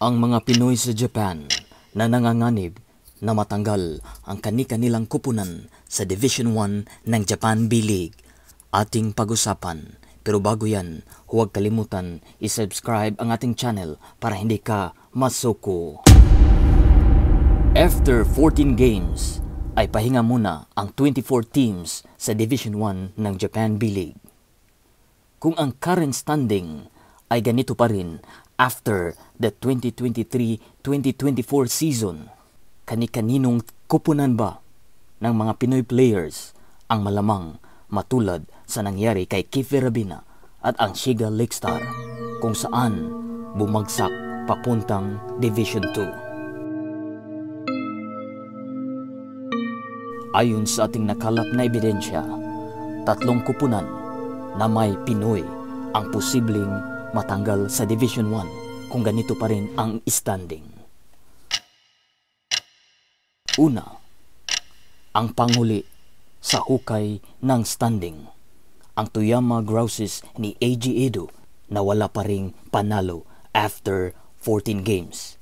Ang mga Pinoy sa Japan na nanganganib na matanggal ang kani-kanilang kupunan sa Division 1 ng Japan B-League ating pag-usapan. Pero bago yan, huwag kalimutan i-subscribe ang ating channel para hindi ka masuko. After 14 games, ay pahinga muna ang 24 teams sa Division 1 ng Japan B-League. Kung ang current standing ay ganito pa rin after the 2023-2024 season, kani-kaninong kupunan ba ng mga Pinoy players ang malamang matulad sa nangyari kay Keith Virabina at ang Shiga Lake Star kung saan bumagsak papuntang Division 2? Ayon sa ating nakalap na ebidensya, 3 kupunan na may Pinoy ang posibleng matanggal sa Division 1 kung ganito pa rin ang standing. Una, ang panghuli sa hukay ng standing, ang Toyama Grouses ni AG Edo na wala pa ring panalo after 14 games.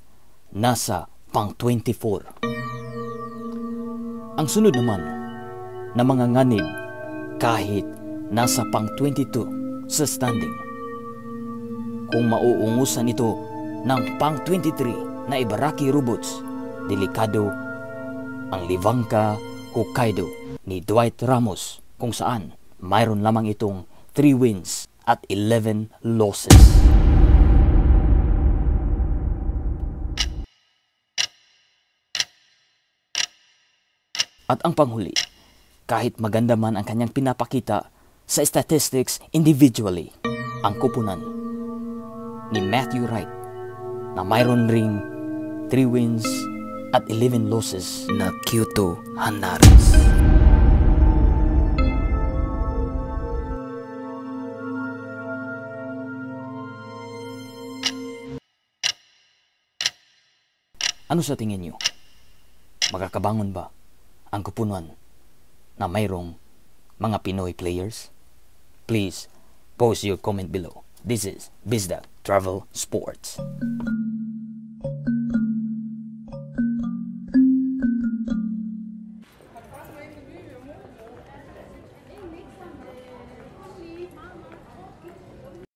Nasa pang 24. Ang sunod naman na mga nganib kahit nasa pang 22 sa standing. Kung mauungusan ito ng pang 23 na Ibaraki Robots, delikado ang Livanka Hokkaido ni Dwight Ramos kung saan mayroon lamang itong 3 wins at 11 losses. At ang panghuli, kahit maganda man ang kanyang pinapakita sa statistics individually, ang kupunan ni Matthew Wright na mayroon ring 3 wins at 11 losses na Kyoto Hanaris. Ano sa tingin niyo? Makakabangon ba ang kupunan na mayroong mga Pinoy players? Please post your comment below. This is Bizda Travel Sports.